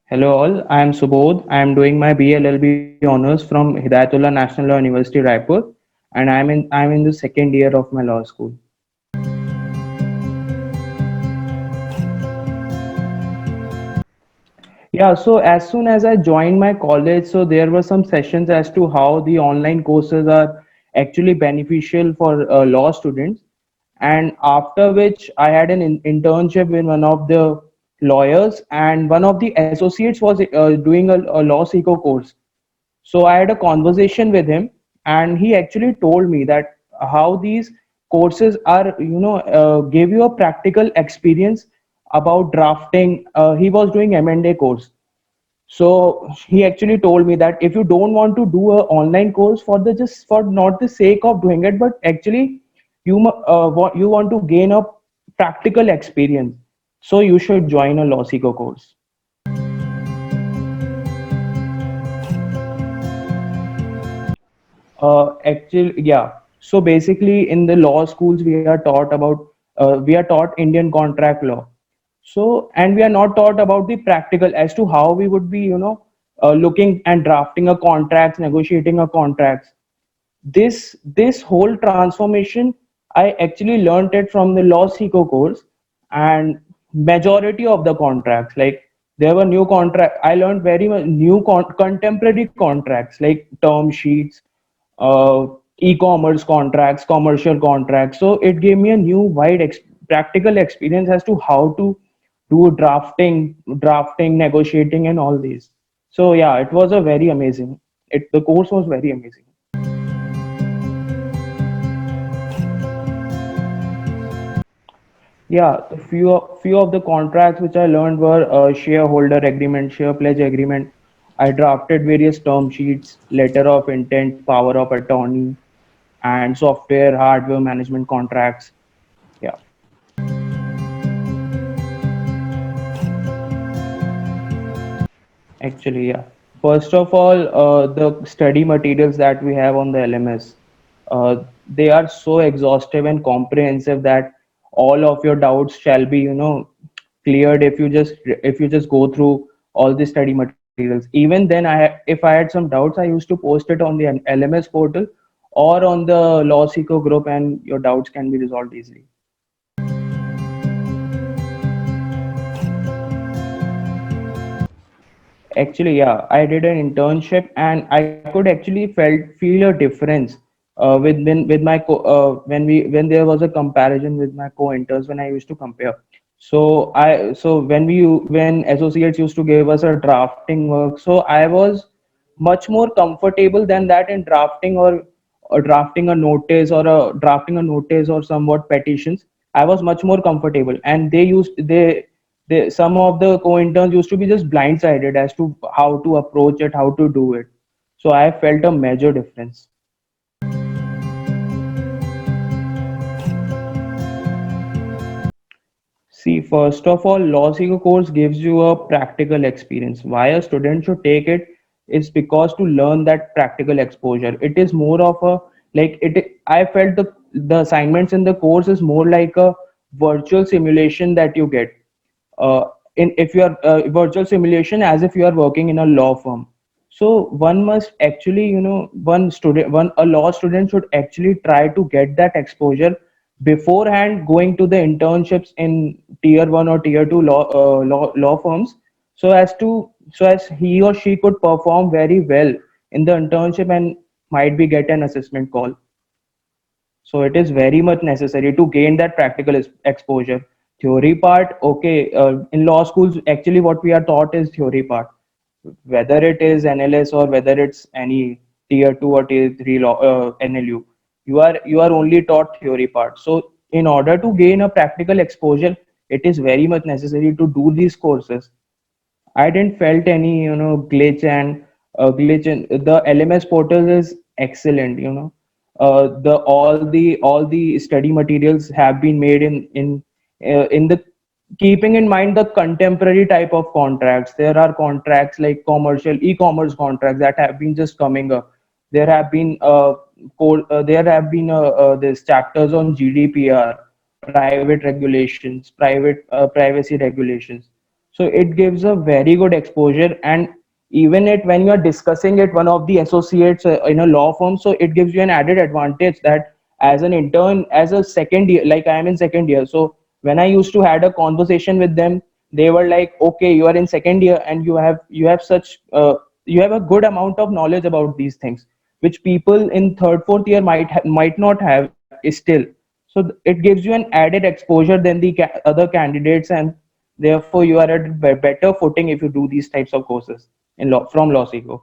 Hello all, I am Subodh. I am doing my BLLB honors from Hidayatullah National Law University Raipur and I'm in the second year of my law school. Yeah, so as soon as I joined my college, so there were some sessions as to how the online courses are actually beneficial for law students. And after which I had an internship with one of the lawyers, and one of the associates was doing a law seeker course. So I had a conversation with him, and he actually told me that how these courses are, give you a practical experience about drafting. He was doing M&A course, so he actually told me that if you don't want to do a online course for the just for not the sake of doing it, but actually you want to gain a practical experience, so you should join a law seeker course. Actually, yeah. So basically, in the law schools, we are taught Indian contract law. So, and we are not taught about the practical as to how we would be, looking and drafting a contracts, negotiating a contracts. This whole transformation, I actually learned it from the law seeker course, and majority of the contracts, like there were new contract. I learned very much new contemporary contracts like term sheets, e-commerce contracts, commercial contracts. So it gave me a new practical experience as to how to do drafting, negotiating, and all these. So yeah, it was a very amazing. The course was very amazing. Yeah, the few of the contracts which I learned were shareholder agreement, share pledge agreement. I drafted various term sheets, letter of intent, power of attorney, and software hardware management contracts. Yeah, actually, yeah. First of all, the study materials that we have on the LMS, they are so exhaustive and comprehensive that all of your doubts shall be, cleared if you just go through all the study materials. Even then, if I had some doubts, I used to post it on the LMS portal or on the Law Seeker group, and your doubts can be resolved easily. Actually, yeah, I did an internship, and I could actually feel a difference with my when there was a comparison with my co-interns when I used to compare. So when associates used to give us a drafting work, so I was much more comfortable than that in drafting or drafting a notice or somewhat petitions. I was much more comfortable, and they some of the co-interns used to be just blindsided as to how to approach it, how to do it. So I felt a major difference. See, first of all, law seeker course gives you a practical experience. Why a student should take it is because to learn that practical exposure. It is more of a like it. I felt the assignments in the course is more like a virtual simulation that you get. In if you are virtual simulation as if you are working in a law firm. So one must actually, one a law student should actually try to get that exposure beforehand going to the internships in tier one or tier two law firms, so as he or she could perform very well in the internship and might be get an assessment call. So it is very much necessary to gain that practical exposure. Theory part, okay, in law schools, actually what we are taught is theory part. Whether it is NLS or whether it's any tier two or tier three law, NLU, you are only taught theory part. So in order to gain a practical exposure, it is very much necessary to do these courses. I didn't felt any, glitch in the LMS portal is excellent. The all the study materials have been made in the keeping in mind the contemporary type of contracts. There are contracts like commercial e-commerce contracts that have been just coming up. There have been there have been this chapters on GDPR, private regulations, private privacy regulations. So it gives a very good exposure. And even it when you're discussing it one of the associates in a law firm, so it gives you an added advantage that as an intern, as a second year, like I am in second year, so when I used to had a conversation with them, they were like, okay, you are in second year and you have such you have a good amount of knowledge about these things, which people in third fourth year might not have still. So it gives you an added exposure than the other candidates, and therefore you are at better footing if you do these types of courses in law from LawSeco.